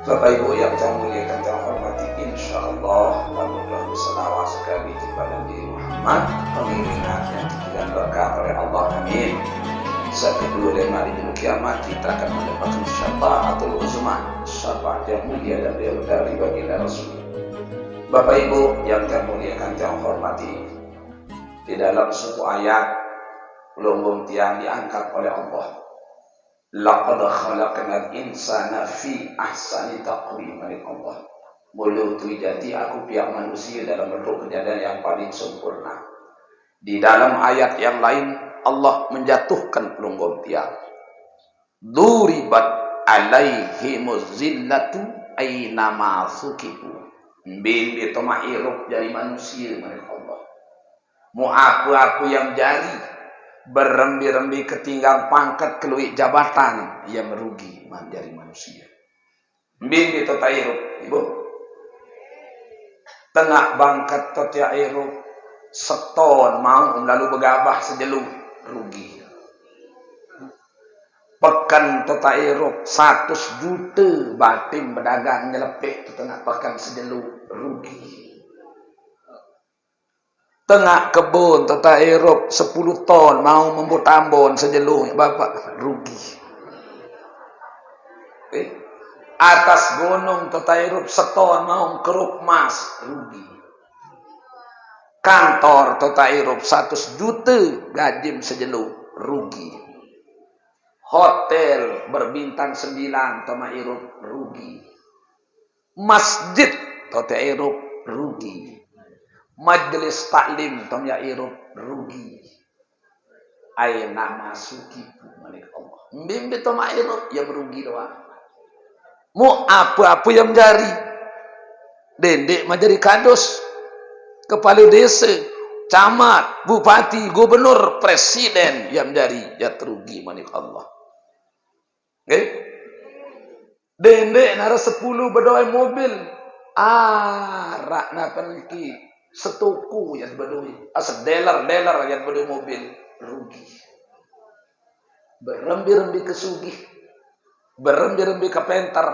Bapak Ibu yang saya muliakan, saya hormati, insyaallah alhamdulillah berselawat sekali kepada Nabi Muhammad, pengiringan yang diberikan berkah oleh Allah, amin. Kedua dan hari di kiamat kita akan mendapatkan syafaatul uzma, syafaat yang mulia dari baginda Rasul. Bapak Ibu yang saya muliakan, saya hormati, di dalam suatu ayat lumbung tiang diangkat oleh Allah. Laqad khalaqnal insana fi ahsani taqwim, oleh Allah. Mulu tu jadi aku pihak manusia dalam bentuk kejadian yang paling sempurna. Di dalam ayat yang lain Allah menjatuhkan pelunggung tiang. Duribat alaihimuz zillatu aina ma sukibu. Bibi tomairup dari manusia, oleh Allah. Mu aku yang jari berembi-rembi ketinggal pangkat keluik jabatan, ia merugi menjadi manusia. Bibi totairup, ibu tengah bangkat totairup seton mau lalu begabah sejelung, rugi. Pekan totairup 100 juta batin berdagang nyelepek tu tengah pekan sejelung, rugi. Tengah kebun tata Eropa 10 ton mau membuat ambon sejelung, bapak rugi. Atas gunung tata Eropa seton mau keruk emas, rugi. Kantor tata Eropa 100 juta gaji sejelung, rugi. Hotel berbintang 9 tata Eropa, rugi. Masjid tata Eropa, rugi. Majelis taklim tom ya irup, rugi. Aina masuki malik Allah. Mbimbi tom irup ya merugi doang. Mu apa-apa yang jari. Dendek majari kados. Kepala desa, camat, bupati, gubernur, presiden yang jari ya terugi malik Allah. Okay? Dendek nara 10 berdoa mobil. Rak na peniki. Setuku yang berdui, dealer yang berdui mobil, rugi. Berembi-rembi ke sugih, berembi-rembi ke penter,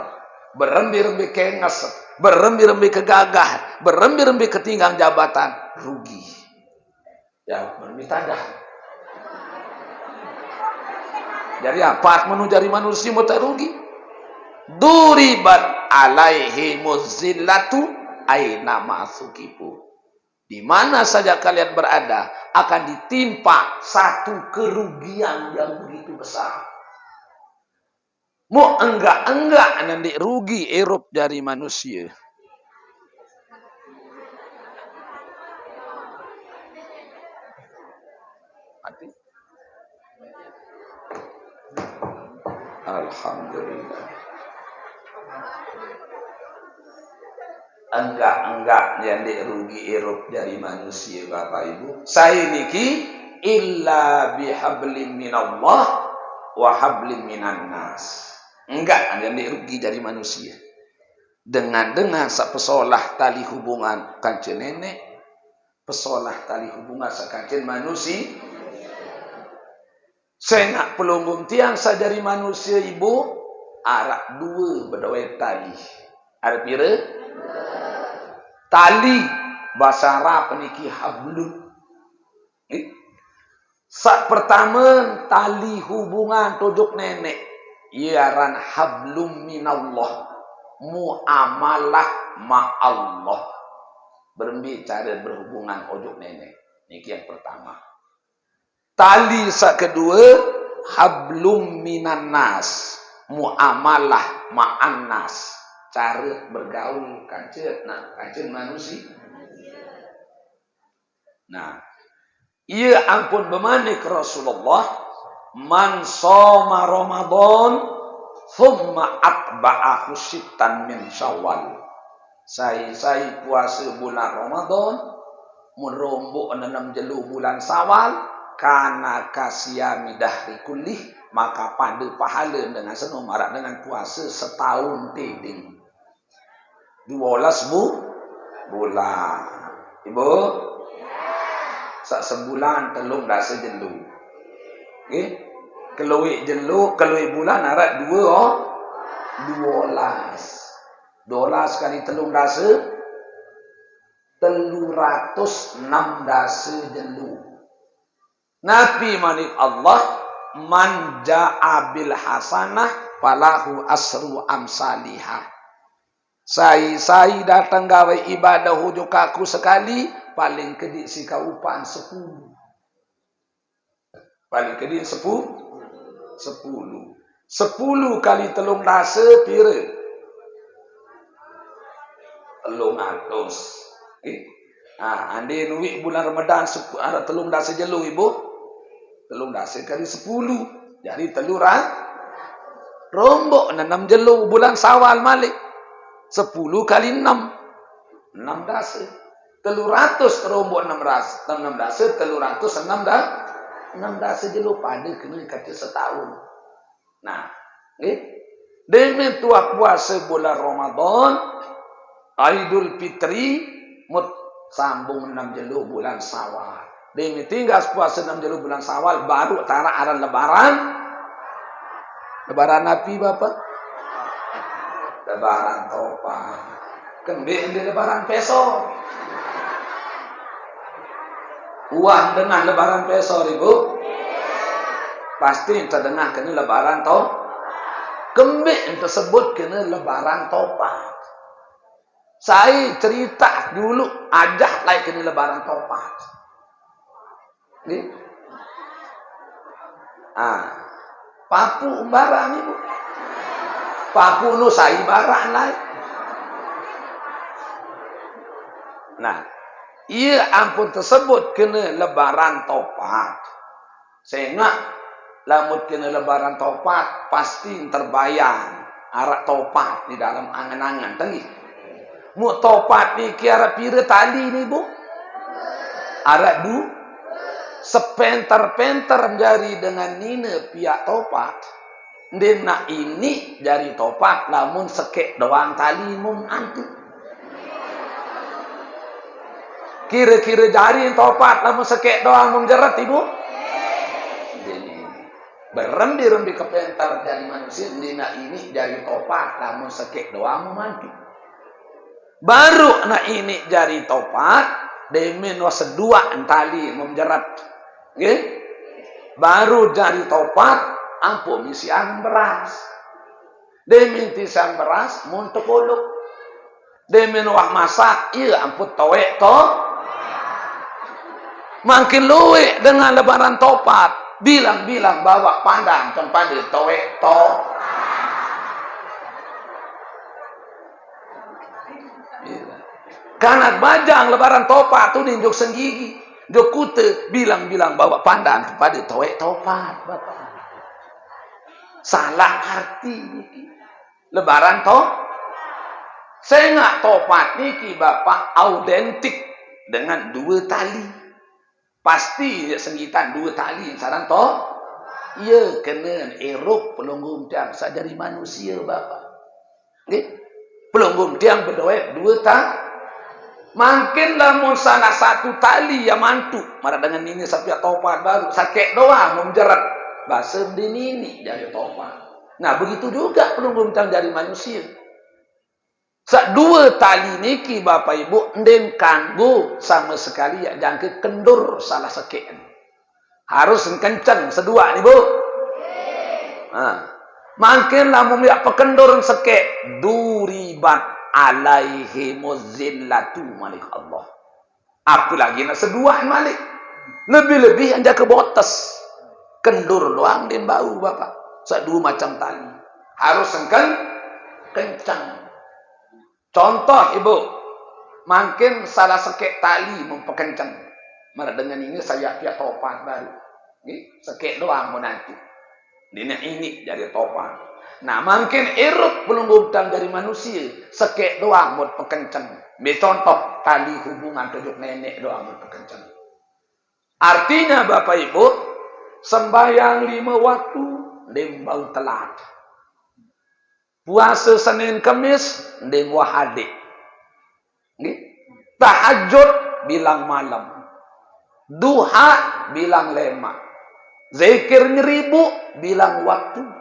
berembi-rembi ke ngas, berembi-rembi ke gagah, berembi-rembi ke tinggang jabatan, rugi. Ya, berembi tadah. Jadi apa menu jari manusia mau tak rugi? Duribat alaihi muzillatu aina masukipu. Di mana saja kalian berada akan ditimpa satu kerugian yang begitu besar. Mau enggak nanti rugi erup dari manusia. Alhamdulillah. Enggak yang rugi erup dari manusia, Bapak Ibu. Saya niki illa bihablim minallah wa hablim minan nas. Enggak yang rugi dari manusia. Dengan sak pesolah tali hubungan kancen nenek, pesolah tali hubungan sakancen manusia. Saya nak pelunggung tiang sadari manusia ibu, arak 2 berdawai tali. Ada pira? Tali bahasa Arab peniki hablum. Sak pertama tali hubungan tujuk nenek, iaran hablum minallah, muamalah ma Allah. Berbicara berhubungan ojuk nenek. Niki yang pertama. Tali sak kedua hablum minan nas, muamalah ma'an nas. Cara bergaul kancen manusia. Nah, ia ampun bemanik Rasulullah, man shoma Ramadan thumma atba'ahu sittan min Syawal. Saya puasa bulan Ramadan, merombok 6 jelu bulan Syawal, kana kasiyami dahri kullih, maka pada pahala dengan senang marak dengan puasa setahun teding. 12 bulan. Ibu? Sak sebulan telung dah sejelu. Okay? Keluik jelu, keluik bulan arat 12. Dolar sekali telung dasa 306 dasa jelu. Nabi manik Allah, man ja'a bil hasanah falahu asru amsalihah. Sai datang gawe ibadah hujuk aku sekali, paling kedik si kaupan 10. Paling kedik 10. 10 kali telung dasa pira? 300. Ande nuik bulan Ramadan ada telung dasa jelu ibu. Telung dasa kali 10. Jadi teluran rombok 6 jelu bulan Sawal malik. 10 kali 6. 6 dasa. 300 rombok 6 dasa. 306 dasa jelu pada kena kata setahun. Nah, demi tuah puasa bulan Ramadan, Aidul Fitri mut sambung 6 jelu bulan Sawal. Demi tinggal puasa 6 jelu bulan Sawal baru tara aran lebaran. Lebaran Nabi Bapak? Lebaran Topan. Kembali di lebaran peso. Uang dengar lebaran peso Ibu? Pasti terdengar kena lebaran Kembali tersebut kena lebaran Topan. Saya cerita dulu ajak lain kena lebaran Topan. Papu umbaran Ibu. Papu nu sai barang lain. Nah, ia ampun tersebut kena lebaran Topat. Sehingga lamun kena lebaran Topat pasti terbayang arak Topat di dalam angan-angan tadi. Mu Topat ni kira pira tali ni Bu? Arak sepenter-penter jari dengan nina pihak Topat. Dena ini jari Topat lamun sekek doang tali mum antu. Kira-kira jari Topat lamun sekek doang mum jerat Ibu. Jadi berembi-rembi kepenter dari manusia. Dena ini jari Topat lamun sekek doang mum antu. Baru na ini jari Topat demen wasedua tali mum jerat. Baru jari Topat ampun misian beras. Demin tisan beras muntuk uluk. Demin wah masak iya ampun towek makin luwe dengan lebaran Topat. Bilang-bilang bawa pandang tempat di towek Kanat bajang lebaran Topat tu ninjuk senggigi. Jokute bilang-bilang bawa pandan kepada towek Topat Bapak. Salah arti niki. Lebaran Sengak Topat niki Bapak autentik dengan 2 tali. Pasti senggitan 2 tali saran ia kena eruk pelunggum tiang sajari manusia Bapak. Pelunggum tiang berdoa 2 tali. Makin lamun salah satu tali yang mantu. Marah dengan ini sampai Topat baru. Sakit doang memjerat. Bahasa ini dari Topat. Nah begitu juga pelunggum tiang dari manusia. 2 tali niki Bapak Ibu. Ndem kanggo sama sekali ya jangkit kendur salah sakit. Harus kencang sedua nih Bu. Makin lamun ya pekendur sakit. Duribat alaihi muzillatu malik Allah. Apalagi nak sedua malik. Lebih-lebih anda ke botes. Kendur doang dan bau Bapak. 2 macam tali. Harus kencang. Contoh Ibu. Makin salah sekek tali memperkencang. Mara dengan ini saya pihak Topat baru. Sekek doang mau nanti. Ini jadi Topat. Nah, makin eruk belum hutang dari manusia. Sekek doang buat pekencang. Contoh tali hubungan tujuk nenek doang buat pekencang. Artinya Bapak Ibu, sembahyang 5 waktu, dembau telat. Puasa Senin Kamis, dembau hadik. Tahajud, bilang malam. Duha, bilang lemak. Zikir 1000, bilang waktu.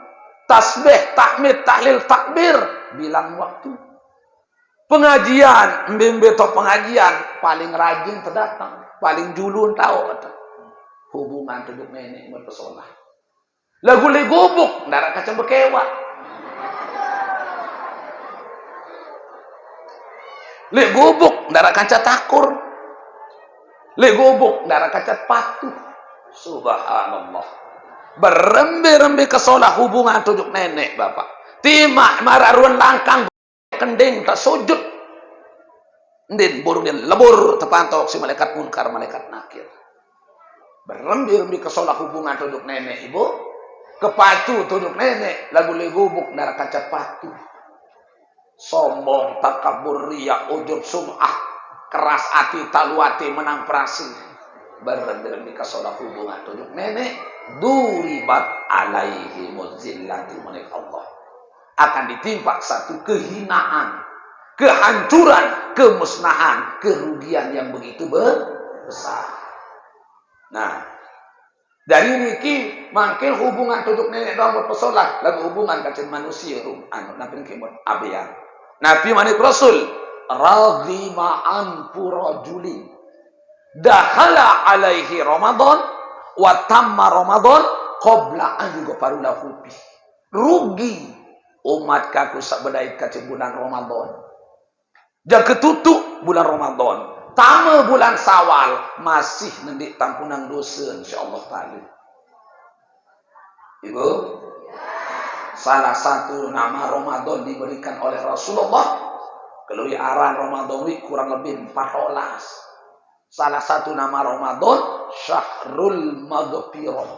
Tasbih, tahmid, tahlil, takbir, bilang waktu. Pengajian, mbembe to pengajian, paling rajin terdatang, paling julun tahu kata. Hubungan tuduk nenek berpesolah. Lagu le gubuk, ndarak kaca bekewa. Le gubuk, ndarak kaca takur. Le gubuk, ndarak kaca patuh. Subhanallah. Berembe-rembe kesolah hubungan tuduk nenek bapak. Timak mararuan langkang kending tak sujud. Ndin burungin lebur terpantau si malaikat munkar malaikat nakir. Berembe-rembe kesolah hubungan tuduk nenek ibu. Kepacu tuduk nenek lagu legubuk darah kaca patuh. Sombong takabur riya ujub sum'ah. Keras hati taluati menang perasi. Berembe-rembe kesolah hubungan tuduk nenek. Duribat alaihi muzillati milik Allah. Akan ditimpa satu kehinaan, kehancuran, kemusnahan, kerugian yang begitu besar. Nah, dari niki makin hubungan tuduk nenek dalam berpesolah, lagu hubungan kacen manusia nabi kemot abiyan. Nabi manik Rasul raghima purajulin dakhala alaihi Ramadan wa tamma Ramadan qabla an yughfarulahu fi. Rugi umat kaku sabedai kacen bulan Ramadan. Jang ketutup bulan Ramadan. Tama bulan Sawal masih nendik tampunan dosa insyaallah taala. Ibu, salah satu nama Ramadan diberikan oleh Rasulullah. Kalau aran Ramadan kurang lebih 14. Salah satu nama Ramadan Syahrul Maghfirah.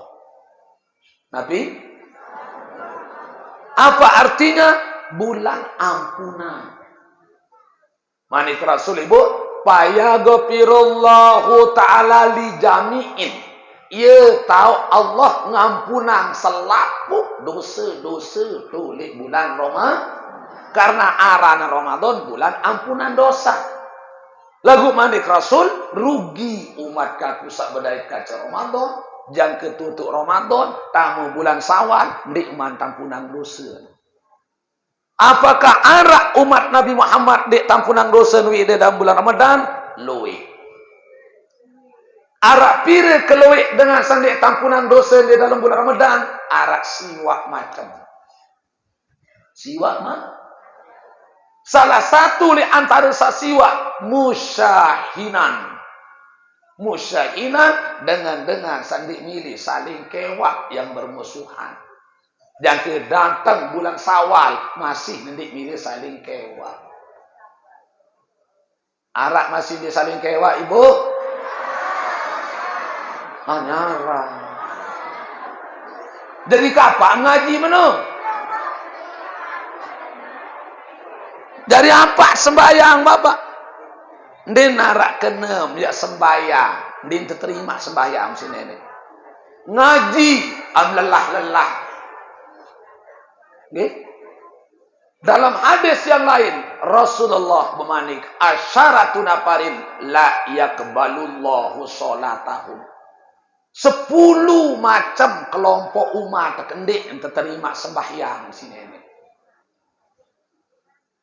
Nabi apa artinya? Bulan ampunan. Manik Rasul ibu, fayaghfirullahu ta'ala li jami'in. Ia tahu Allah ngampunang selapuk dosa-dosa tulik bulan Ramadan. Karena arana Ramadan bulan ampunan dosa. Lagu manik Rasul, rugi umat kaku sabedai kaca Ramadan. Jang ketutup Ramadan, tamu bulan Sawal, nikmat tampunan dosa. Apakah arak umat Nabi Muhammad dek tampunan dosa nui dalam bulan Ramadan? Loe. Arak pire keloe dengan sandek tampunan dosa di dalam bulan Ramadan? Arak siwak macam. Siwak mana? Salah satu di antara siwak musyahinan. Musyahinan dengan sandik milih saling kewak yang bermusuhan. Yang datang bulan Sawal masih nendik milih saling kewak. Arak masih di saling kewak ibu. Anyara. Jadi kapan ngaji menung? Dari apa sembahyang bapak? Ndin narak kenem ya sembahyang, ndin terima sembahyang si nenek. Ngaji am lelah-lelah. Nggih. Dalam hadis yang lain Rasulullah bermanik asyaratu nafarin la yaqbalullahu sholatahum. 10 macam kelompok umat kendik yang terima sembahyang si nenek.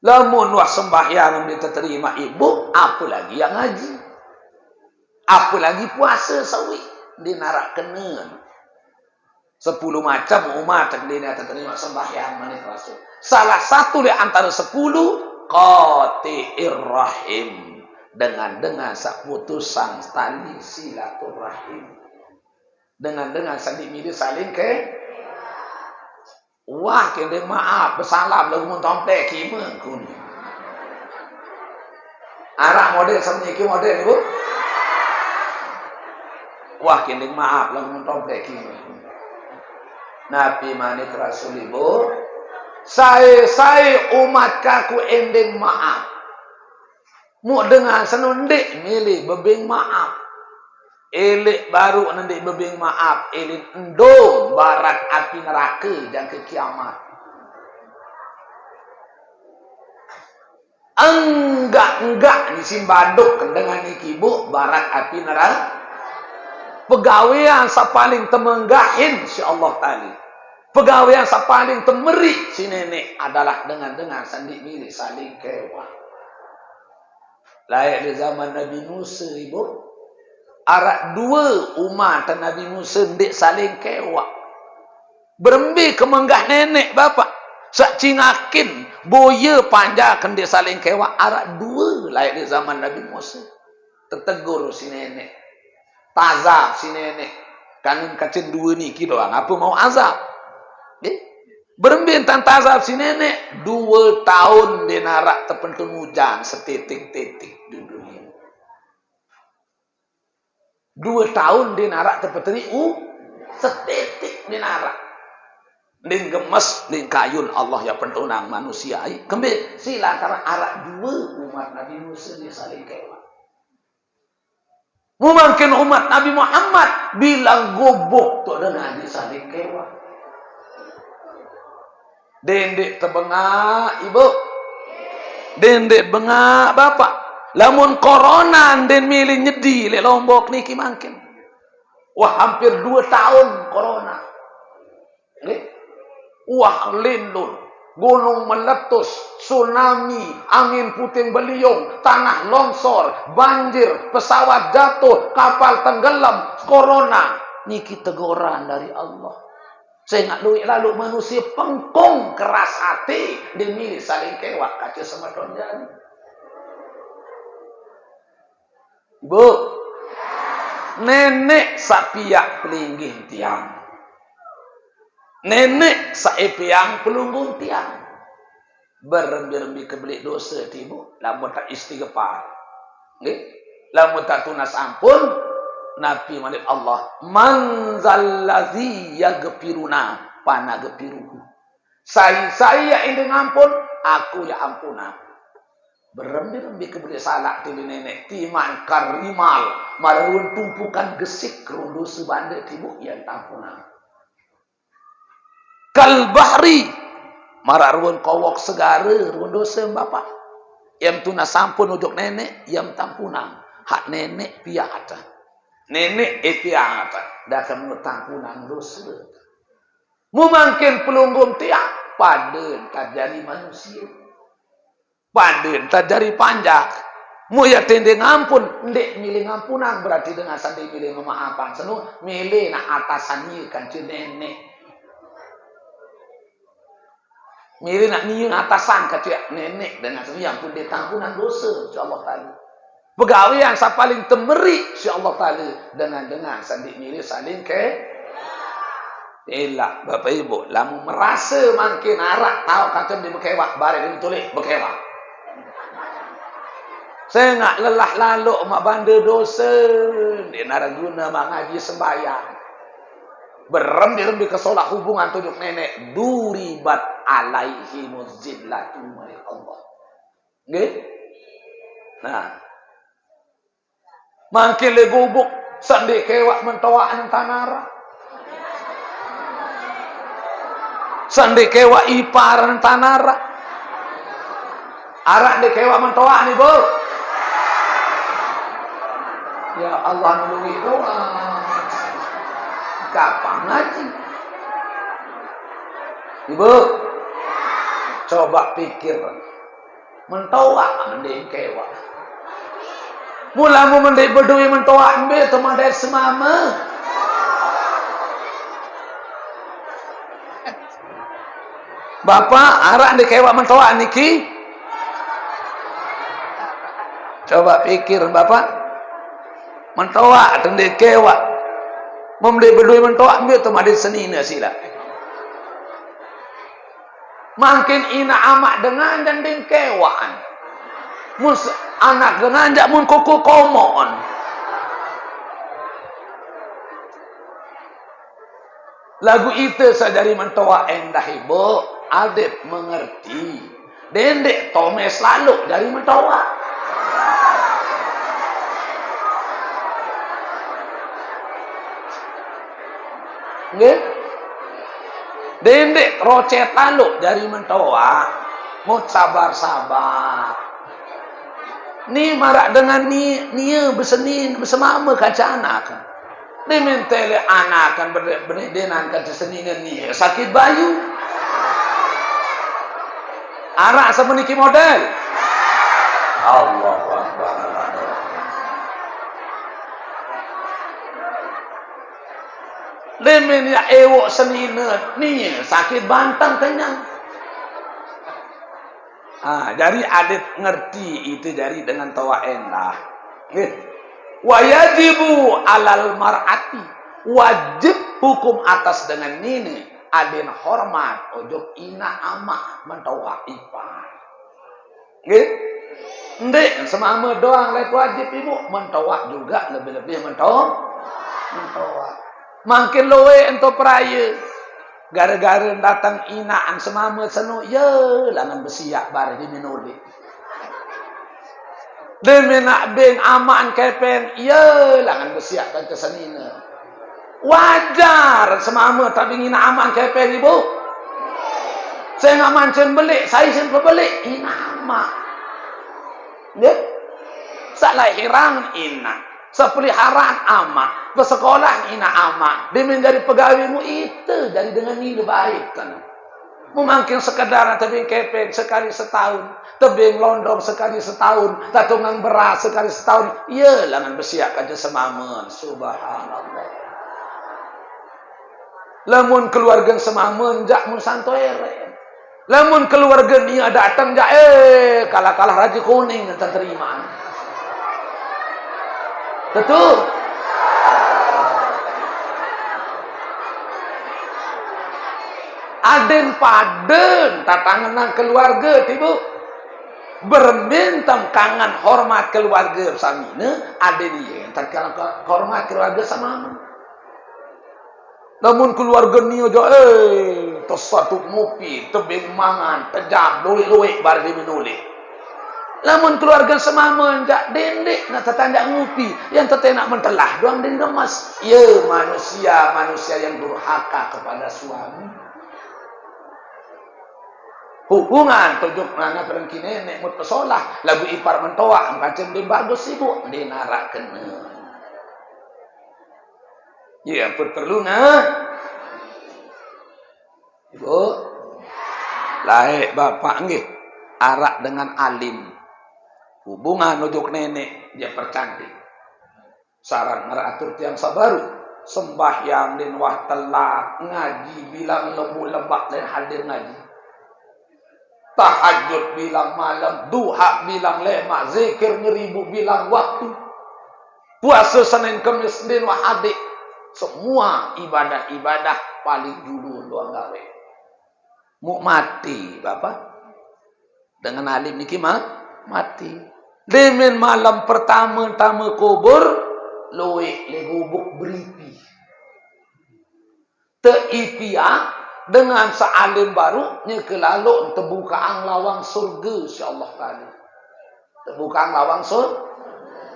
Lamun wah sembahyang yang diterima ibu, apa lagi yang ngaji? Apa lagi puasa sawi? Dinarak kenen. 10 macam umat yang diterima sembahyang manik Rasul. Salah satu di antara 10 qati'ir rahim. Dengan seputusan tali silaturahim. Dengan sandi milih saling ke wah, kendeng maaf, bersalam lagu mentomplek kima kun. Arak model semniki model ibu. Wah, kendeng maaf lagu mentomplek kima. Nabi manik Rasul ibu, saya umat kaku ending maaf. Mu dengan senundik milih bebing maaf. Elik baru nanti bebing maaf, elik endo barat api neraka dan ke kiamat. Enggak ni simbaduk dengan ikibu barat api neraka. Pegawaian sa paling temenggahin si Allah tali. Pegawaian sa paling temeri si nenek adalah dengan sandi milih saling kewah. Layak di zaman Nabi Musa, ibu. Arak dua umat Nabi Musa ndik saling kewak. Berembi kemenggah nenek bapak. Sak cingakin boya panjakan dia saling kewak. Arak dua layak di zaman Nabi Musa. Tertegur si nenek. Tazab si nenek. Kangen kacin dua ni doang. Apa mau azab? Berembin tanpa azab si nenek 2 tahun dia narak terpentun hujan setitik-titik di dunia. 2 tahun dia narak terpentun setitik dia narak. Din gemes din kayun Allah ya pentunang manusia. Kembali sila antara arak 2 umat Nabi Musa dia saling kewak. Mungkin umat Nabi Muhammad bilang gobok tu dengan dia saling kewak. Dendek terbengak ibu. Dendek bengak bapak. Lamun corona den milih nyedi le Lombok niki mangkin. Wah hampir 2 tahun corona. Wah lindung. Gunung meletus, tsunami, angin puting beliung, tanah longsor, banjir, pesawat jatuh, kapal tenggelam, corona. Niki teguran dari Allah. Saya ingat lalu manusia pengkong keras hati demi saling kewak kaca semeton jadi. Bu, nenek sapiak pelinggih tiang. Nenek saepiang pelunggung tiang. Berembi-rembi kebelik dosa tibu, lamun tak istighfar. Lamun tak tunas ampun. Nabi Malik Allah manzallazi yaghfiruna panaghfiruhu. Saya ini ngampun, aku ya ampuna. Berembi-rembi kebeli salah ti nenek timan karimal marun tumpukan gesik kerundu sebande tibu yang tampuna. Kal bahri mararun kawok segara ruun dosa bapak. Yang tuna sampun ujuk nenek yang tampuna. Hak nenek piata. Nenek etiang apa? Dah kamu tampunan dosa. Mungkin pelunggum tiang pada tak jadi manusia. Pada tak jadi panjang. Mu ya tende ngampun, ndek milih ngampunan berarti dengan sandi milih memaafkan. Senu milih nak atasannya kan nenek. Milih nak niung atasan kecil nenek dengan senu yang pun dia tampunan dosa. Allah Taala. Pegawai yang saya paling temeri si Allah Ta'ala dengan sandi milih saling ke elak bapak ibu lamu merasa makin arak tahu kacau di bekewak barang ini tulis bekewak saya nak lelah lalu mak banda dosa dia naraguna mak ngaji sembahyang berembi-rembi kesolak hubungan tujuk nenek duribat alaihi muzillatu mari Allah nggih nah makin le gubuk sandi kewak mentawaan tanara. Sandi kewak iparan tanara. Arak de kewak mentawaan ibu. Ya Allah nulungi doa. Kapan ngaji? Ibu. Coba pikir. Mentawaan mending kewak. Mulamu mendek berdui mentoak ambil teman dari semama. Bapak arak di kewak mentoak niki. Coba pikir bapak. Mentoak dan di kewak. Mendek berdui mentoak ambil teman dari senina sila. Makin ina amak dengan dan di kewaan. Anak dengan jak mun kuku komon. Lagu itu sadari mentoa endah ibu. Adep mengerti. Dendek tome selalu dari mentoa. Nggih. Dendek rocet lalu dari mentoa. Mau sabar-sabar. Ni marak dengan nia bersenin bersemama kaca anak. Ni mentele anak kan berdenan kaca seninan ni sakit bayu. Arak semeniki model. Allahu Akbar. Lemen ya ewok senina ni sakit bantang kenyang. Jadi adik ngerti itu jadi dengan tawa endah. Wa yajibu alal mar'ati, wajib hukum atas dengan nini adin hormat ojo ina ama mentawa ipar. Nggih? Ndek semama doang lek wajib ibu mentawa juga lebih-lebih mentawa. Makin loe ento peraya. Gara-gara datang inaan semama senu ye langan besiak bare di minuli. Demi nak beng aman kepeng ye langan besiak kan kesenina. Wajar semama tak ingin aman kepeng ibu. Saya nggak mancen belik, saya simple belik ina ama. Ya, salah hirang ina, sepeliharaan ama, bersekolah ina ama, dia menjadi pegawaimu itu dari dengan ini baik kan. Mungkin sekedar tebing kepeng sekali setahun, tebing londong sekali setahun, tatungan beras sekali setahun, ya langan bersiap aja semamun, subhanallah. Lamun keluarga semamun jak mun santoere. Lamun keluarga ni datang jak kalah-kalah raja kuning dan terima. Betul. Aden paden tatangan keluarga tibu bermintam kangen hormat keluarga samina aden dia tatkala hormat keluarga sama. Namun keluarga ni aja tersatu ngopi, tebing mangan, tejam, luik-luik bar di minuli. Namun keluarga semama jak dendek nak tetangga ngopi, yang tetenak mentelah doang dendam mas. Ya manusia yang durhaka kepada suami. Hubungan tujuk nana perengki nenek mut pesolah, lagu ipar mentoa, macam dia bagus ibu, dia narak kena. Ya, perlu ibu, laik bapak nggih, arak dengan alim. Hubungan ujuk nenek dia percantik. Sarang ngeratur tiang sabaru, sembahyang din wah telak, ngaji bilang lembu lebak dan hadir ngaji. Tahajud bilang malam, duha bilang lemak, zikir ngeribu bilang waktu. Puasa Senin Kamis din wah adik. Semua ibadah-ibadah paling dulu doang gawe. Mau mati bapak dengan alim niki mati. Demen malam pertama kubur loe le gubuk beripi. Teipia dengan sealim baru nya kelalu terbuka ang lawang surga insyaallah kali. Terbuka ang lawang surga.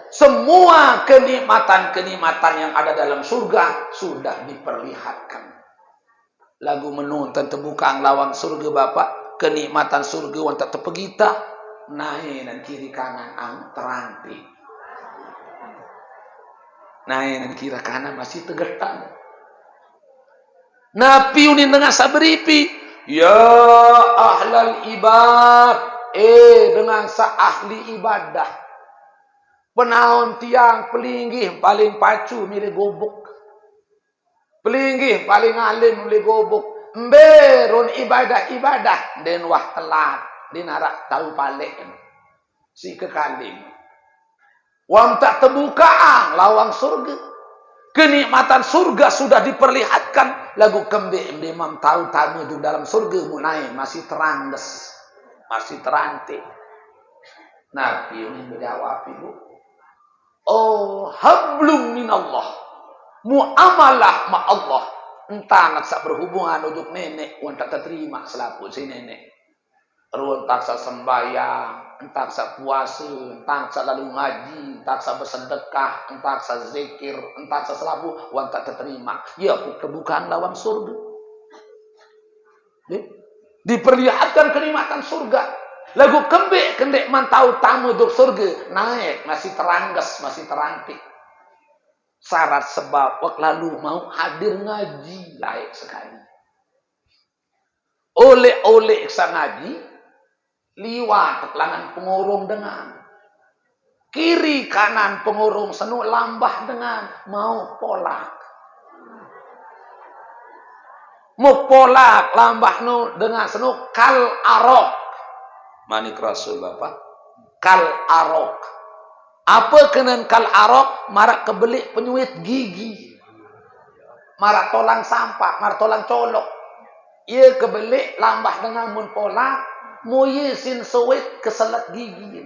Semua kenikmatan-kenikmatan yang ada dalam surga sudah diperlihatkan. Lagu menonton terbuka lawang surga bapak, kenikmatan surga wanta tepegita, naik dan kiri kanan ang teranti. Naik dan kiri kanan masih tegetan. Nabi unin dengan saberipi, ya ahlal ibad, dengan seahli ibadah. Penaun tiang pelinggih paling pacu milih gobok. Pelinggih paling alim milih gobok. Mberun ibadah-ibadah den wah telat dinarak tahu palik. Si kekalim. Wang tak terbuka lawang surga. Kenikmatan surga sudah diperlihatkan. Lagu kembik imam tahu tamu di dalam surga munai masih terandes. Masih terantik. Nabi ini menjawab ibu. Oh, hablum minallah. Muamalah ma Allah. Entah nak sak berhubungan untuk nenek, entah terima selaku si nenek. Entah sak sembahyang, entah sak puasa, entah sak lalu ngaji, entah sak bersedekah, entah sak zikir, entah sak selaku, entah terima. Ya, kebukaan lawang surga. Diperlihatkan kenikmatan surga. Lagu kembik kendek mantau tamu duk surga naik masih terangges masih terantik. Syarat sebab waktu lalu mau hadir ngaji laik sekali. Oleh sang ngaji liwat langan pengurung dengan kiri kanan pengurung senu lambah dengan mau polak. Mupolak lambah nu dengan senu kal arok. Manik Rasul Bapak. Kal arok. Apa kenen kal arok? Marak kebelik penyuit gigi. Marak tolang sampah, marak tolang colok. Ia kebelik lambah dengan mun polak, muye sin suwit keselet gigi.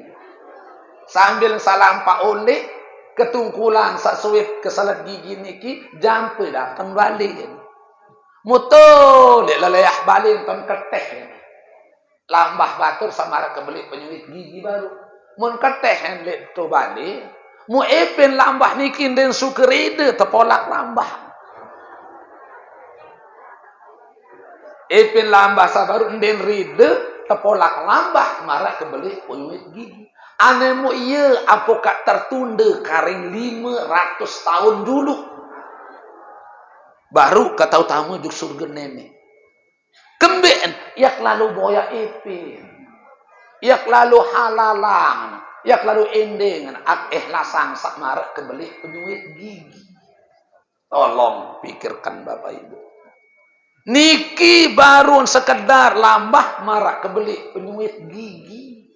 Sambil salampak oleh ketungkulan sak suwit keselet gigi niki jampe dah kembali. Mutul lek lalayah balik ton keteh. Lambah batur samara kebelik penyuit gigi baru. Mun keteh lek to balik, mu epen lambah niki den sukeride tepolak lambah. Epen lambah sabaru den ride tepolak lambah mara kebelik penyuit gigi. Anemu iya apokat tertunda karing 500 tahun dulu. Baru kata tamu juk surga nenek. Kemben yak lalu boya epin. Yak lalu halalang, yak lalu endengan ak ihlasang sak marak kebelik penyuit gigi. Tolong pikirkan Bapak Ibu. Niki baru sekedar lambah marak kebelik penyuit gigi.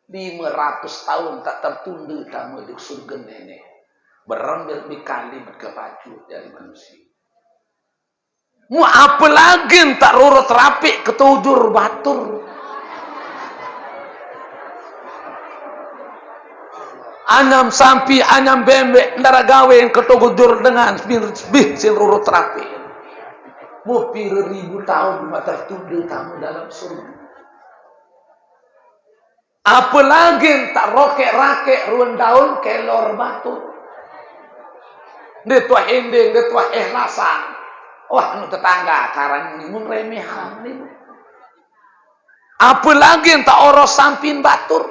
500 tahun tak tertunda tamu juk surga nenek. Berembir di kalimat kepacu dari manusia. Mu apa lagi tak rurut rapi ketujur batur. Anyam sampi anyam bembek ndara gawe yang ketujur dengan bih sin rurut rapi. Mu pira ribu tahun mata tertunda tamu dalam surga. Apalagi tak rokek-rakek ruang daun kelor batur. Dia tuah ending, dia tuah ikhlasan. Wah, nu tetangga karang ini mun remehan ni. Apalagi tak oros sampin batur.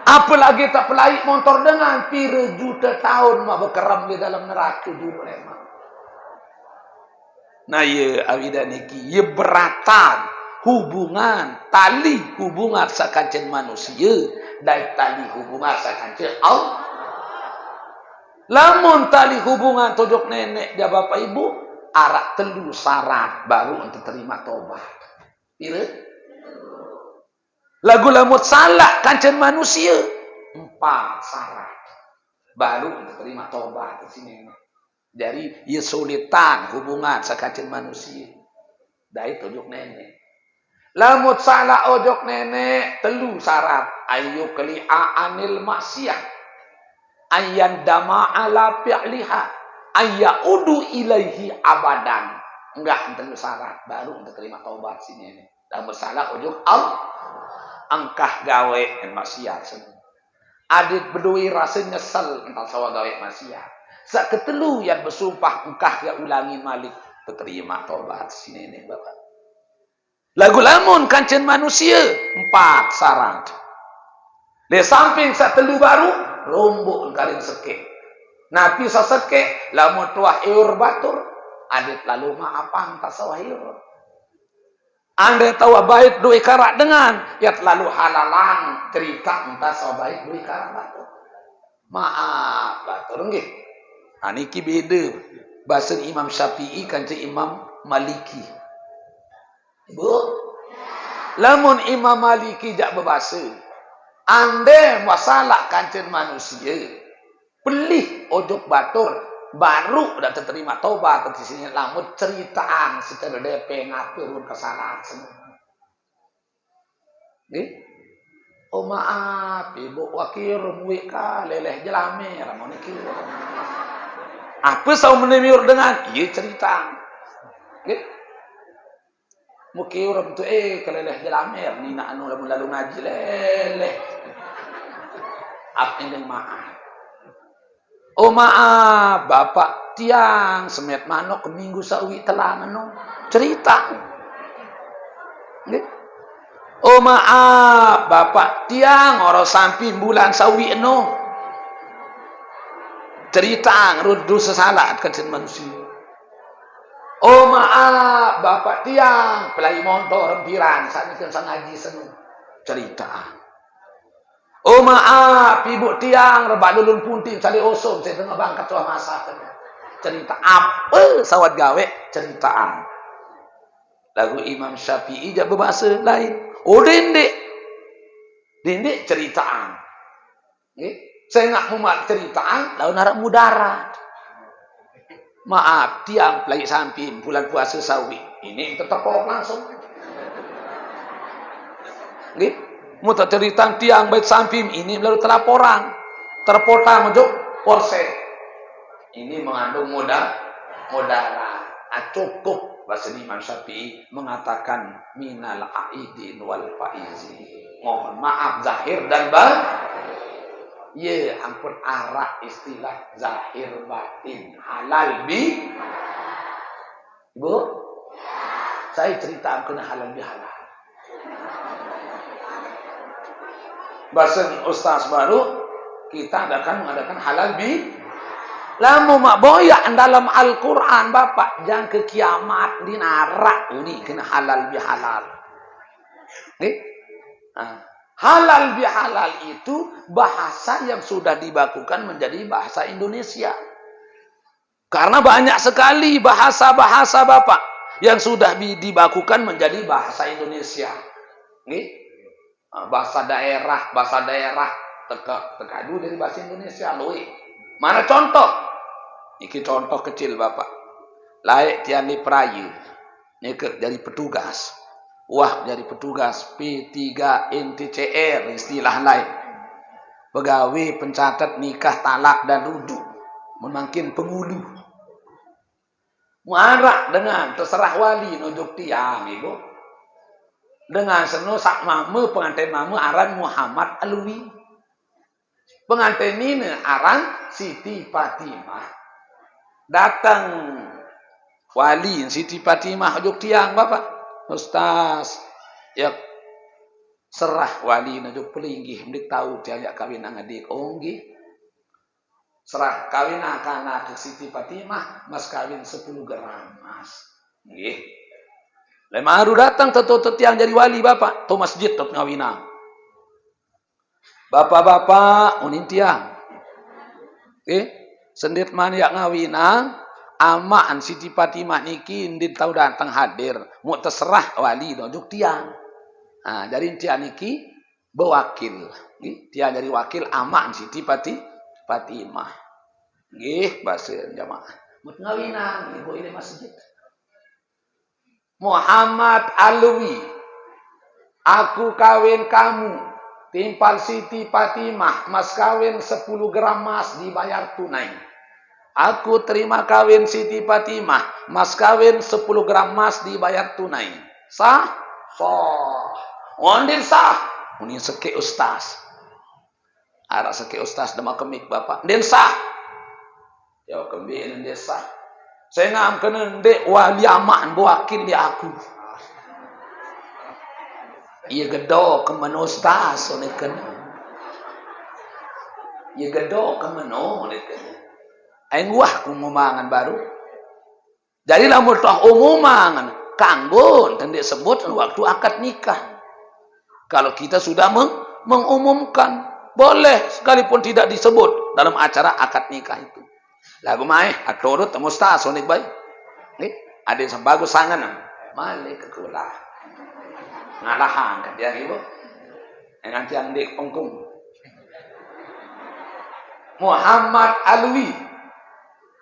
Apalagi tak pelai motor dengan pira juta tahun mah bekeram di dalam neraka dulu emang. Nah, ye awida niki ye beratan hubungan tali hubungan sakancen manusia dan tali hubungan sakancen Allah. Lamun tali hubungan tojok nenek dia bapak ibu arak telu syarat baru untuk terima tobat. Pira? Lagu lamut salah kancen manusia 4 syarat baru untuk terima tobat di sini. Jadi ia sulitan hubungan sakancen manusia. Dari tojok nenek. Lamut salah ojok nenek telu syarat ayu keli'a anil maksiyah. Ayyan dama ala fi'liha ayyaudu ilaihi abadan. Enggak telu syarat baru untuk terima taubat sini. Dan bersalah ujung angkah gawe maksiat semua. Adik berdui rasa nyesel entar sawa gawe maksiat. Sak ketelu yang bersumpah engkah ya ulangi malik terima taubat sini Bapak. Lagu lamun kancen manusia 4 syarat. Di samping sak telu baru rombok garing sekek. Nabi sa sekek lamun tuah eur batur adit lalu maafan tasawahir. Anda tahu baik doi karak dengan yat lalu halalan cerita entah baik doi karak batur. Maaf batur nggih. Aniki beda bahasa Imam Syafi'i kancing Imam Maliki. Ibu, lamun Imam Maliki jak berbahasa ande masalah kancen manusia pelih ojok batur baru dah terima taubat di sini lamun ceritaan secara DP ngaturun kesalahan semua. Oh maaf ibu wakil muik ka leleh jelame ramon iki. Apa sau menemiur dengan iya cerita. Muki orang tu keleleh jelamer ni nak anu lalu ngaji leleh. Apa yang maaf. Oh maaf bapak tiang semet manok minggu sawi telang anu cerita. Oh maaf bapak tiang orang samping bulan sawi anu cerita rudu sesalat kancen manusia. Oh maaf bapak tiang pelai motor rempiran saat ini sang ngaji senu cerita. Oh maaf ibu tiang rebak lulun puntin sali osom saya tengah bangkat tuah masak cerita apa sawat gawe ceritaan. Lagu Imam Syafi'i dia berbahasa lain. Oh dendek ceritaan. Saya nggak mau ceritaan, lalu narak mudarat. Maaf, tiang pelagi samping bulan puasa sawi. Ini tetap langsung. Mau cerita tiang baik samping ini lalu telaporan. Terpotong untuk polsek. Ini mengandung mudarat. Cukup bahasa Imam Syafi'i mengatakan minal aidin wal faizi. Mohon maaf zahir dan ya ampun arah istilah zahir batin halal bi. Bu, saya cerita kena halal bi halal. Bahasa ustaz baru kita mengadakan halal bi. Lamu mak boyak dalam Al-Quran bapak jangan ke kiamat dinarak ini kena halal bi halal. Halal bihalal itu bahasa yang sudah dibakukan menjadi bahasa Indonesia. Karena banyak sekali bahasa-bahasa Bapak yang sudah dibakukan menjadi bahasa Indonesia. Bahasa daerah tekadu dari bahasa Indonesia. Mana contoh? Ini contoh kecil Bapak. Laik tiani perayu. Ini dari petugas. Wah, jadi petugas P3 NTCR istilah lain. Pegawai pencatat nikah, talak dan rujuk. Memakin pengulu. Muarak dengan terserah wali nujuk tiang, ibu. Dengan seno sak mama pengantin mama aran Muhammad Alwi. Pengantin ini aran Siti Fatimah. Datang wali Siti Fatimah nujuk tiang, Bapak. Ustaz, ya serah wali najuk pelinggih mendik tahu dia kawin adik onggi. Serah kawin anak Siti Fatimah, mas kawin 10 gram mas. Nggih. Lemaru datang tetot yang jadi wali bapak, to masjid tot ngawina. Bapak-bapak unin tiang. Sendit man yak ngawina. Amaan Siti Fatimah niki ndin tahu datang hadir mau terserah wali nujuk tiang. Jadi tiang niki bewakil. Tiang jadi wakil amaan Siti Fatimah. Nggih bahasa jamaah. Mut ngawinan ibu ini masjid. Muhammad Alwi. Aku kawin kamu. Timpal Siti Fatimah. Mas kawin 10 gram mas dibayar tunai. Aku terima kawin Siti Fatimah. Mas kawin 10 gram mas dibayar tunai. Sah? Sah. Ondin sah. Ini seke ustaz. Arak seke ustaz dema kemik bapak. Din sah. Ya kembali dia sah. Saya ngam kena dek wali aman wakil di aku. Ia gedo kemen ustaz. Ia gedo kemen aing wah umumangan baru. Jadi lamun toh umumangan kanggo dan disebut waktu akad nikah. Kalau kita sudah mengumumkan, boleh sekalipun tidak disebut dalam acara akad nikah itu. Lagu mai aturut temu ustaz sonik baik. Ada yang bagus sangan malik kekulah. Ngalahan kan dia ibu. Dengan tiang dek pengkung. Muhammad Alwi.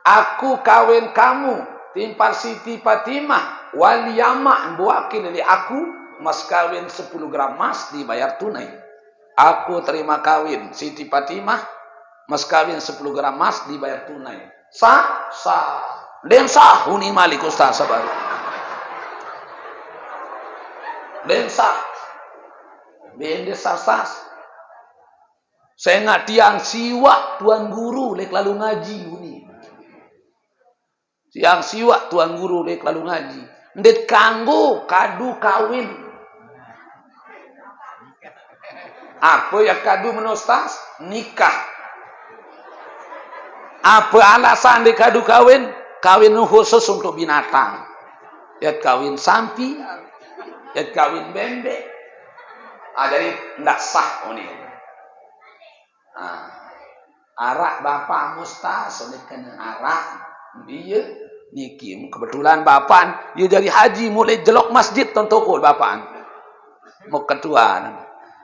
Aku kawin kamu timpal Siti Fatimah wali yamak buakin dari aku mas kawin 10 gram mas dibayar tunai. Aku terima kawin Siti Fatimah mas kawin 10 gram mas dibayar tunai. Sah sah. Den sah uni malik ustaz sabar. Den sah. Bende sah. Saya nggak tiang siwa tuan guru lek lalu ngaji uni. Yang siwa tuan guru dek lalu ngaji. Ndet kanggo kadu kawin. Apa yang kadu menustas? Nikah. Apa alasan dek kadu kawin? Kawin khusus untuk binatang. Ya kawin sampi. Ya kawin bembek. Jadi tidak sah ini. Arak bapak mustas. Oleh kena arak. Iya, niki kebetulan bapak dia jadi haji mulai jelok masjid tontokul bapak. Mau ketuaan.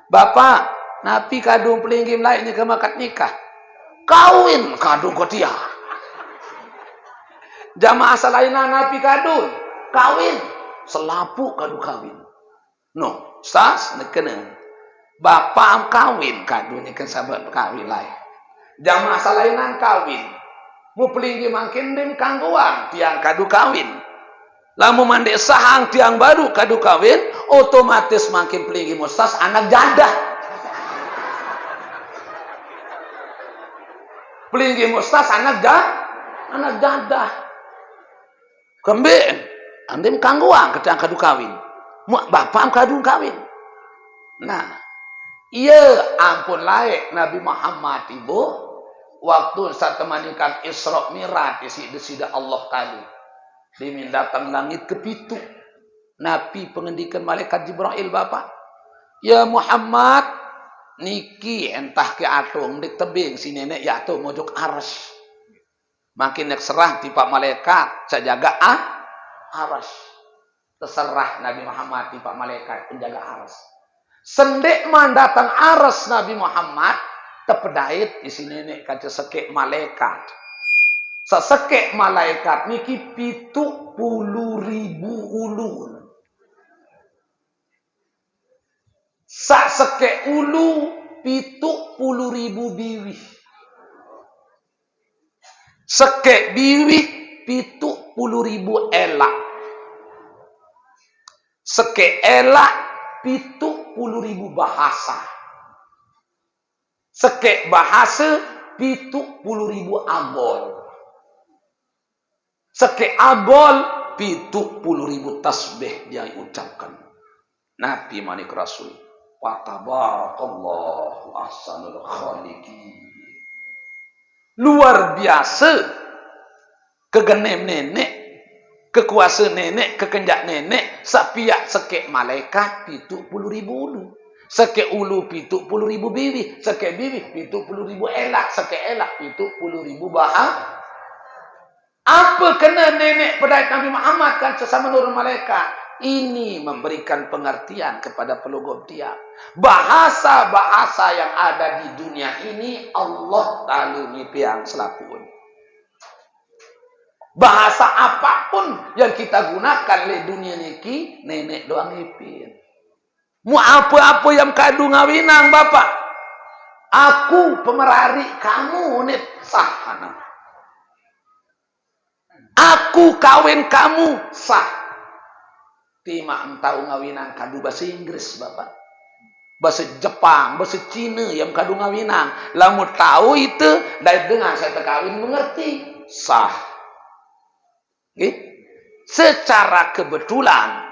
Bapak, napi kadung pelinggim lainnya ke makat nikah. Kawin kadung kotia. Jamaah salainan napi kadung kawin. Selapu kadung kawin. No, stas nekena. Bapak kawin kadung ni kan sahabat kawin lain. Jamaah salainan kawin. Mu pelinggi makin dim kangguan tiang kadu kawin. Lamu mandek sahang tiang baru kadu kawin, otomatis makin pelinggi mustas anak jadah. Pelinggi mustas anak jadah. Kembali, andim kangguan ketiang kadu kawin. Mu bapak kadu kawin. Nah, iya ampun laik Nabi Muhammad ibu waktu saat temanikan Isra Mi'raj disida Allah kali dimindakan langit kepitu Nabi pengendikan malaikat Jibril bapak ya Muhammad niki entah ke atung dik tebing si nenek ya tu mojok aras makin nek serah tipe malaikat sajaga aras terserah Nabi Muhammad tipe malaikat penjaga aras. Sendek mandatang aras Nabi Muhammad tepedait isi nenek kaca sekek malaikat. Sesekek malaikat niki 70.000 ulu. Sak sekek ulu 70.000 biwi. Sekek biwi 70.000 elak. Sekek elak 70.000 bahasa. Sekek bahasa 70.000 abol. Sekek abol 70.000 tasbih dia ucapkan. Nabi manik Rasul. Wa tabarakallahu ahsanul khaliqin. Luar biasa kegenem nenek. Kekuasa nenek, kekenjak nenek, sapiak sekek malaikat 70.000 ulu. Sekek ulu 70.000 biwi, sekek biwi 70.000 elak, sekek elak 70.000 bahasa. Apa kena nenek pedait Nabi Muhammad kan sesama nurul malaikat? Ini memberikan pengertian kepada pelugub dia. Bahasa-bahasa yang ada di dunia ini Allah Ta'ala ngipiang selapun. Bahasa apapun yang kita gunakan di dunia niki, nenek doang ngipin. Mu apa-apa yang kadu ngawinang bapak. Aku pemerari kamu nip sah. Aku kawin kamu sah. Tima entau ngawinang kadu bahasa Inggris bapak. Bahasa Jepang, bahasa Cina yang kadu ngawinang. Lamu tahu itu, dari dengan saya terkawin mengerti. Sah. Secara kebetulan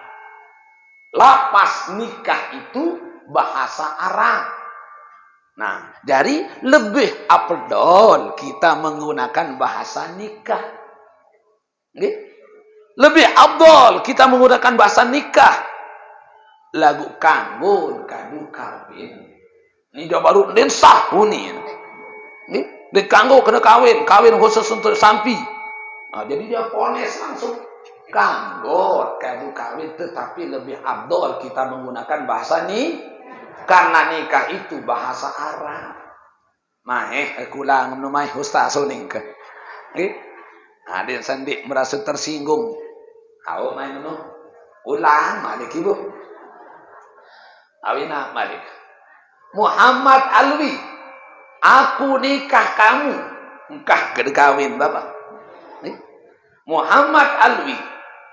lapas nikah itu bahasa Arab. Nah, jadi lebih afdol kita menggunakan bahasa nikah. Lebih afdol kita menggunakan bahasa nikah. Lagu kanggo kadu kawin. Ini dia baru den sah ini. Den kanggo kena kawin khusus untuk sampi. Nah, jadi dia pones langsung kanggo kadu kawin, tetapi lebih abdol kita menggunakan bahasa ni karena nikah itu bahasa Arab. Kulang numai ustaz suning ke. Ada sandik merasa tersinggung. Awak main nu ulang malik ibu. Awina malik. Muhammad Alwi, aku nikah kamu. Engkah kedekawin bapak. Muhammad Alwi,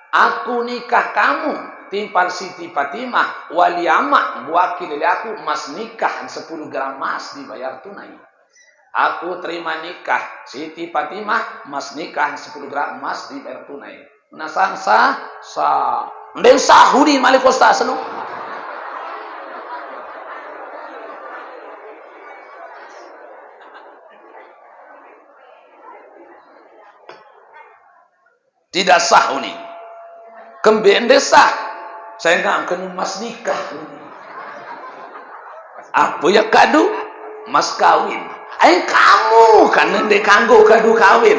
aku nikah kamu. Timpal Siti Fatimah, wali amak, wakil dari aku, mas nikah 10 gram emas dibayar tunai. Aku terima nikah, Siti Fatimah, mas nikah 10 gram emas dibayar tunai. Nasan sah. Ndeng sahuri malik ustaz nu. Tidak sah ini. Kembende sah. Saya nggak akan mas nikah. Apa ya kadu? Mas kawin. Kamu kan nende kanggo kadu kawin.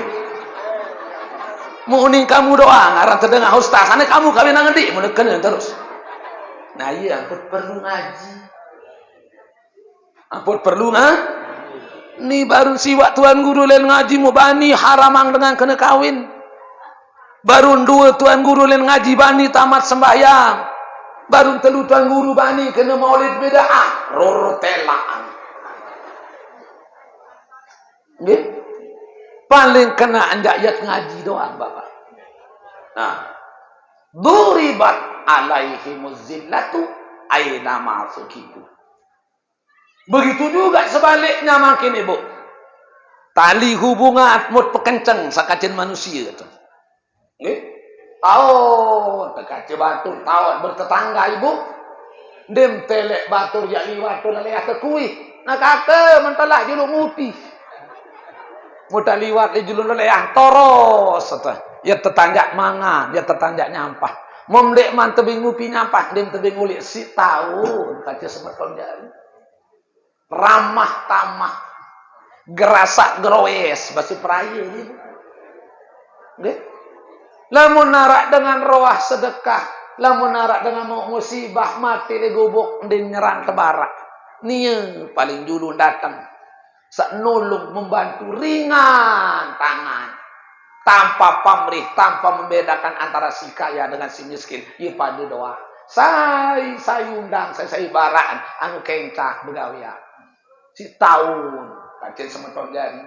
Muning kamu doang, arang terdengar ustaz. Ane kamu kawin ngendi, menekan terus. Nah iya, ampun perlu ngaji. Ampun perlu Ni baru siwak tuan guru lain ngaji mau bani haramang dengan kena kawin. Baru dua tuan guru lain ngaji bani tamat sembahyang. Baru telu tuan guru bani kena maulid bid'ah, rorotelaan. Nggih? Paling kena anjak ayat ngaji doang, Bapak. Nah, duribat alaihimuz zillatu aina ma sukibu. Begitu juga sebaliknya makin ibu. Tali hubungan mut pekenceng sakacin manusia tu. Nggih? Tahun tekace batur tahun bertetangga ibu. Dem telek batur ya liwat tu leleh tekui. Nak kata mentelah juluk ngupi. Mudah liwat di juluk leleh toros eta. Ya tetanjak mangan, ya tetanjak nyampah. Momdek man tebing ngupi nyampah, dem tebing ulik si tahun kaca semeton jari. Ramah tamah, gerasak gerowes, basi peraya gitu. Nggih? Lamun narak dengan roah sedekah, lamun narak dengan musibah mati di gubuk din nyerang tebarak. Nia paling dulu datang, sak nulung membantu ringan tangan, tanpa pamrih, tanpa membedakan antara si kaya dengan si miskin. Ieu padu doa. Saya undang, saya baraan anu kencah begawian. Si tahun kancen semeton jari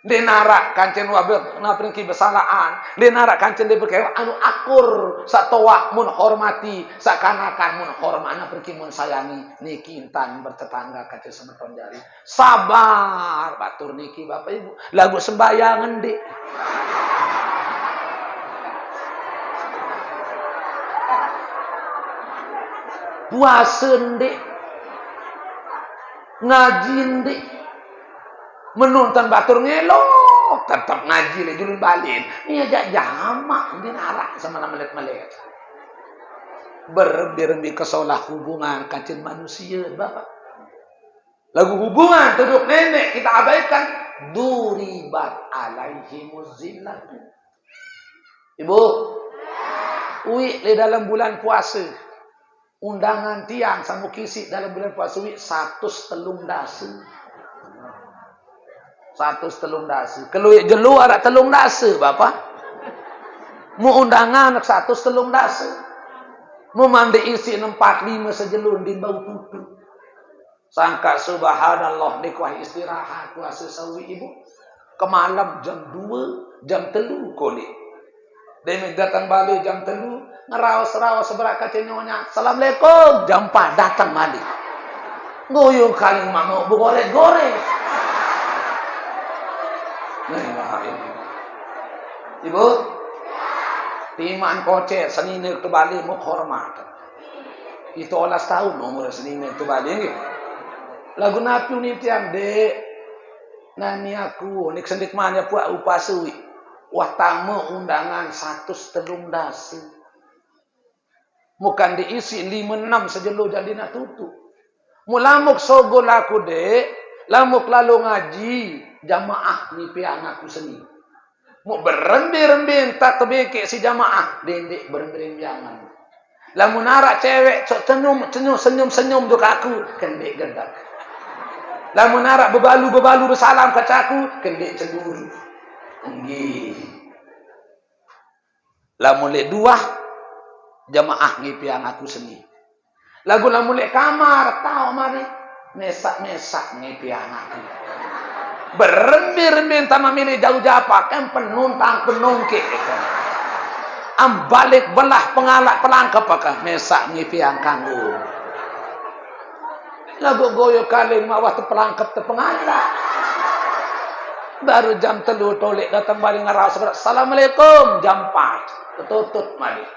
denarak kancen wabel napringki besalaan denarak kancen de berkewa anu akur satowa mun hormati sakanakan mun hormat napringki mun sayangi niki intan bertetangga kancen semeton jari sabar batur niki Bapak Ibu lagu sembayangan dek puasen dek ngaji dek menonton batur ngelo tetap ngaji le julun balin ni aja jamak din arak sama melet-melet berembi-rembi kesolah hubungan kancen manusia Bapak lagu hubungan teduk nenek kita abaikan duribat alaihimuz zillah. Ibu uwi le dalam bulan puasa undangan tiang samu kisi dalam bulan puasa 103 dasi. 103 dasi. Keluik jelu ada 3 dasi, Bapak. Mu undangan 103 dasi. Mu mandi isi 45 sejelun di bau tutu. Sangka subhanallah dikuah istirahat puasa sawi ibu. Kemalam jam 2, jam 3 koli. Demi datang balik jam 3 ngerawas-rawas seberapa cenyonya. Assalamualaikum. Jam 4 datang balik. Nguyung kali mau goreng-goreng. Ibu, timaan kocer senine ke balik mau hormat. Itu 12 tahun umur senine ke balik. Lagu napi ni tiang dek. Nani aku nik sendik manya puak upasui. Wah tamu undangan 103 dasi. Bukan diisi 5-6 sejelo jadi nak tutup. Mulamuk sogol aku dek, lamuk lalu ngaji, jamaah ni pian aku seni. Mu berembi-rembi tak tebeke si jamaah, dendek berembi-rembiangan. Lamun narak cewek senyum duk aku, kendek gendak. Lamun narak bebalu bersalam ke aku, kendek cemburu. Nggih. Lamun lek 2 jamaah ngipiang aku seni. Lagu lamun lek kamar tau mari mesak-mesak ngipiang aku. Berembi-rembi entah memilih jauh japa kan penuntang penungke. Ambalik belah pengalak pelangkap apakah mesak ngipiang kanggo. Lagu goyo kali mawah tu pelangkap tu pengalak. Baru jam 3 tolek datang balik ngarau seberat. Assalamualaikum jam 4 ketutut mari.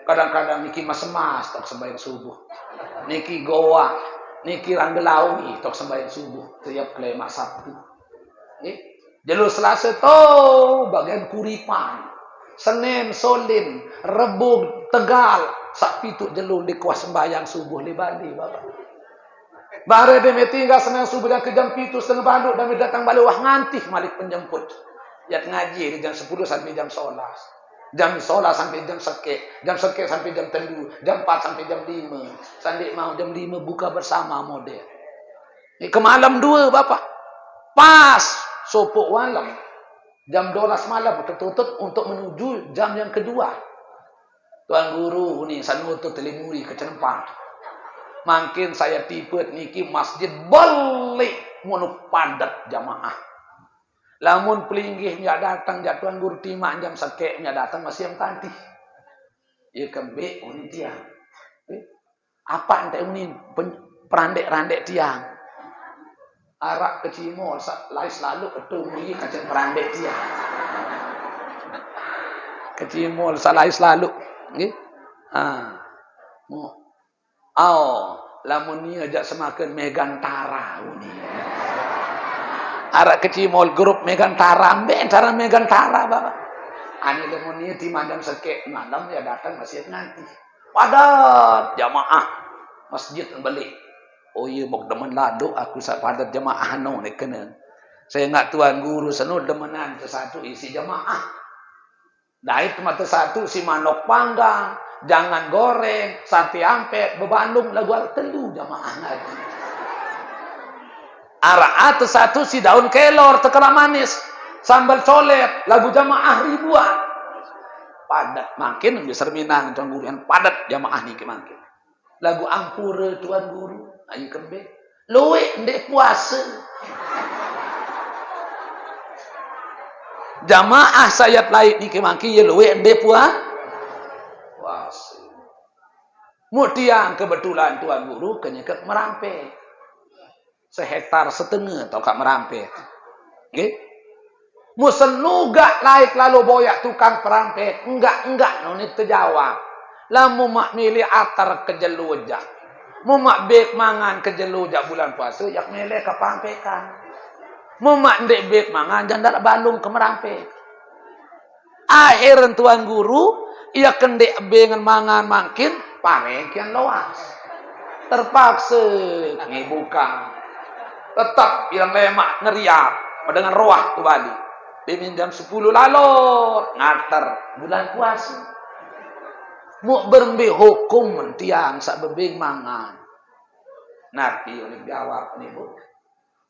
Kadang-kadang niki mas-mas tok sembahyang subuh. Niki goa, niki ranggelawi tok sembahyang subuh tiap klemak Sabtu. Nggih. Jalur Selasa to bagian Kuripan. Senin Solim, Rebo Tegal, sak pitu jalur di kuas sembahyang subuh li Bali Bapak. Bare de tinggal Senin subuh dan ke jam 7 setengah banduk dan datang balik wah ngantih malik penjemput. Ya ngaji jam 10 sampai jam 11. Jam 11 sampai jam sekek. Jam sekek sampai jam 3. Jam 4 sampai jam 5. Sandik mau jam 5 buka bersama model. Ke malam 2 Bapak. Pas sopok malam. Jam 12 malam tertutup untuk menuju jam yang kedua. Tuan guru ni sanuto telimuri ke Cenempang. Makin saya tipe niki masjid balik munu padat jamaah. Lamun pelinggih nya datang ja tuan guru timak jam sekek nya datang masih yang tanti. Ya kembe uni tiang. Apa ente uni perandek-randek tiang. Arak kecimo lai selalu ketemu kacang perandek tiang. Kecimo salai selalu. Nggih. Lamun ni ajak semakin megantara uni. Arak kecimol grup megantara, antara megantara Bapak. Ani lamun ni di jam sekek malam ya datang masjid nanti. Padat jamaah masjid balik. Oh iya mok demen lado aku sak padat jamaah no nek kena. Saya nak tuan guru senu demenan ke satu isi jamaah. Daik mata satu si manok panggang, jangan goreng, sate ampek, bebandung lagu telu jamaah lagi. Araat satu si daun kelor tekala manis, sambal colet, lagu jamaah ribuan. Padat makin bisa minang tuan guru yang padat jamaah ni makin. Lagu ampura tuan guru, ayo kembe. Luwe ndek puasa. Jamaah sayat lain ni kemaki ya luwe ende puas. Mutiang kebetulan tuan guru kenyeket Merampe. 1,5 hektar atau kak Merampe. Nggih. Musenuga laik lalu boyak tukang Merampe. Enggak noni terjawab. Lamu mak milih atar kejelujak. Mu mak bek mangan kejelujak bulan puasa yak milih kapampekan. Memak ndek bek mangan jandar balung ke Merampe. Akhir tuan guru ia kendek bengan mangan makin pareng kian loas. Terpaksa ngibuka. Tetap yang lemak ngeriak dengan roah tu balik. Pimin jam 10 lalor ngater bulan puasa. Mu berembe hukum mentiang sak bebeng mangan. Nabi unik jawab ni Bu.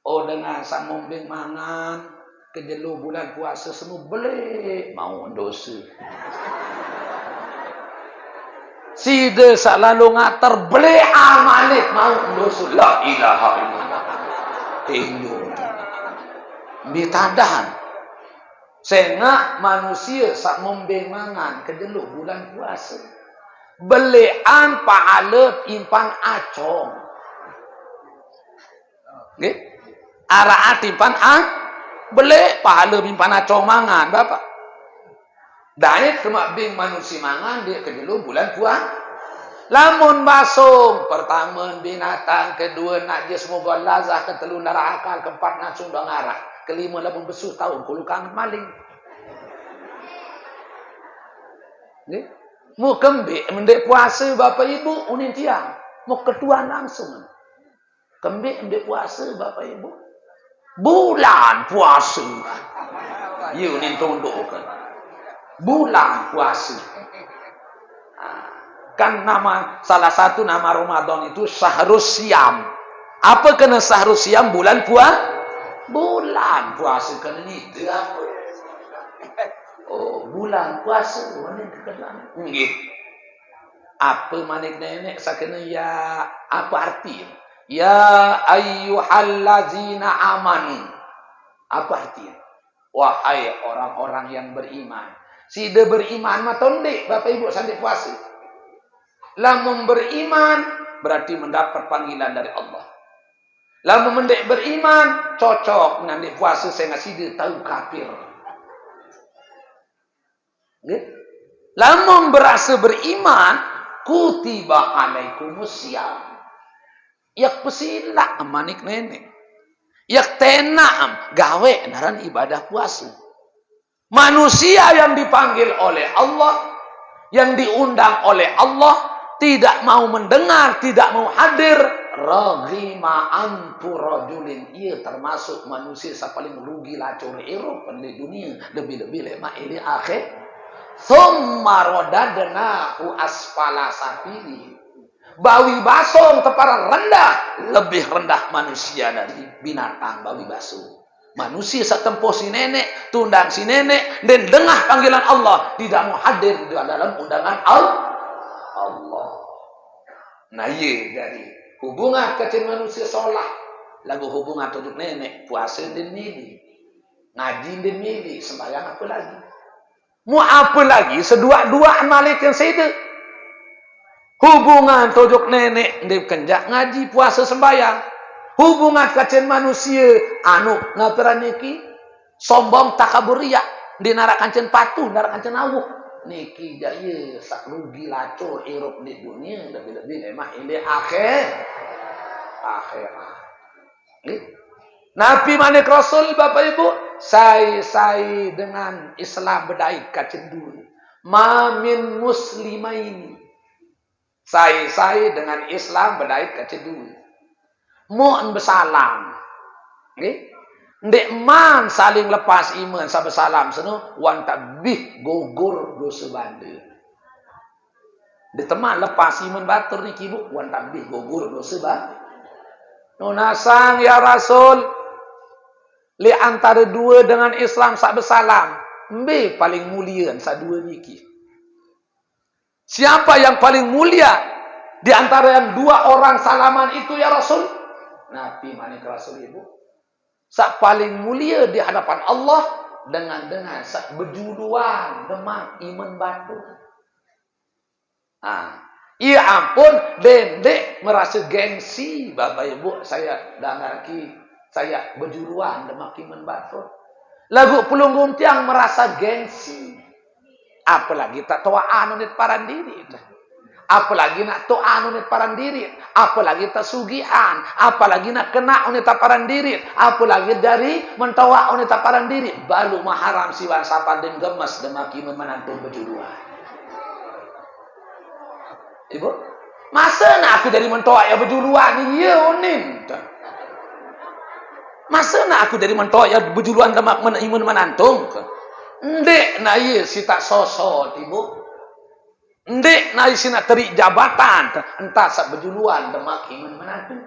Oh dengan sak mombing mangan kejelu bulan puasa semua beli mau dosa. Si de sak lalu ngater beli amalik mau dosa. La ilaha illallah. Tinju. Bitadahan. Sengak manusia sak mombing mangan kejelu bulan puasa. Belian pahala impan acong. Nggih? Araat timpan beli pahala mimpan acong mangan Bapak. Daik kemak bing manusia mangan dia kejelu bulan puasa. Lamun basung pertama binatang, kedua najis mughalazah, ketelu nara akal, keempat nacung dong arah, kelima lamun besuh tahun kulu kangen maling. Nggih. Mu kembe mendek puasa Bapak Ibu unin tiang, mu ketua langsung. Kembe mendek puasa Bapak Ibu. Bulan puasa. You ni tunduk kan. Bulan puasa. Kan nama salah satu nama Ramadan itu Syahrus Syam. Apa kena Syahrus Syam bulan puasa? Bulan puasa kena ni apa? Oh, bulan puasa mana kekelan? Nggih. Apa manik nenek sakena ya apa arti? Ya ayyuhallazina amanu. Apa artinya? Wahai orang-orang yang beriman. Si de beriman mah tonde Bapak Ibu sandi puasa. Lamun beriman berarti mendapat panggilan dari Allah. Lamun mendek beriman cocok nanti puasa saya ngasih dia tahu kafir. Nggih. Lamun berasa beriman kutiba alaikumusiyam. Yak pesila manik nenek. Yak tenam gawe naran ibadah puasa. Manusia yang dipanggil oleh Allah, yang diundang oleh Allah, tidak mau mendengar, tidak mau hadir, raghima anfu rajulin, ia termasuk manusia yang paling rugi lacur Eropa di dunia, lebih-lebih lemak ini akhir. Thumma radadnahu asfala safili, bawi basong teparan rendah, lebih rendah manusia dari binatang bawi basong. Manusia setempoh si nenek, tundang si nenek, dan dengar panggilan Allah, tidak mau hadir di dalam undangan Allah. Nah iya dari hubungan kecil manusia sholat, lagu hubungan tujuh nenek, puasa dan mili, ngaji dan mili, sembahyang apa lagi? Mau apa lagi? Sedua-dua malik yang saya hubungan tujuh nenek, dia kenjak ngaji, puasa, sembahyang. Hubungan kecil manusia anu ngaparan niki sombong takaburia di narakan cen patuh narakan cen awuh niki jaya sak rugi lacur Eropa di dunia lebih-lebih emang ini akhirat. Nabi manik Rasul Bapak Ibu saya dengan Islam bedai kacen dulu mamin muslimaini saya dengan Islam bedai kacen dulu mu'an bersalam. Okay? Ndek man saling lepas iman sa bersalam seno wan tabih gugur dosa bandel. Di teman lepas iman batur ni kibu wan tabih gugur dosa bandel. Nunasang ya Rasul li antara dua dengan Islam sa bersalam, mbe paling mulia sa dua niki. Siapa yang paling mulia di antara yang dua orang salaman itu ya Rasul? Nabi manik Rasul Ibu sak paling mulia di hadapan Allah dengan sak berjuluan demak iman batu. Iya ampun dendek merasa gengsi Bapak Ibu saya dangarki saya berjuluan demak iman batu. Lagu pelunggung tiang merasa gengsi. Apalagi tak tuaan unit paran diri. Apalagi nak tuan unit paran diri, apalagi tak sugihan, apalagi nak kena unit paran diri, apalagi dari mentawa unit paran diri, balu maharam siwan sapa den gemes demaki menantu berjuduan. Ibu, masa nak aku dari mentawa ya berjuduan iya unin. Masa nak aku dari mentawa ya berjuduan demak imun menantung. Ndek na iya si tak sosot Ibu. Ndek na isina terik jabatan entah sak berjuluan demak iman menantu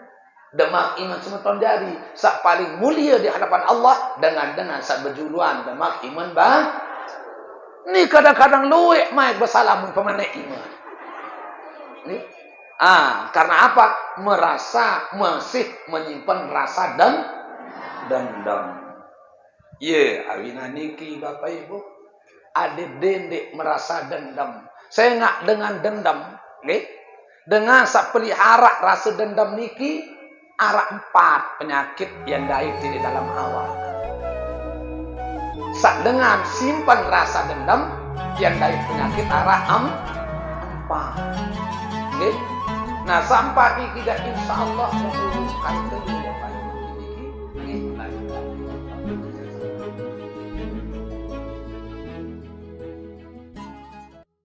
demak iman semeton jari sak paling mulia di hadapan Allah dengan sak berjuluan demak iman bang ni kadang-kadang luwek maik bersalam pemanek iman ni karena apa merasa masih menyimpan rasa dendam awina niki Bapak Ibu ada dendek merasa dendam. Saya ngak dengan dendam, okay? Dengan sak pelihara rasa dendam niki arah 4 penyakit yang daik di dalam awal. Sak dengan simpan rasa dendam yang daik penyakit arah 4. Okay? Nah sampai kita insya Allah menurunkan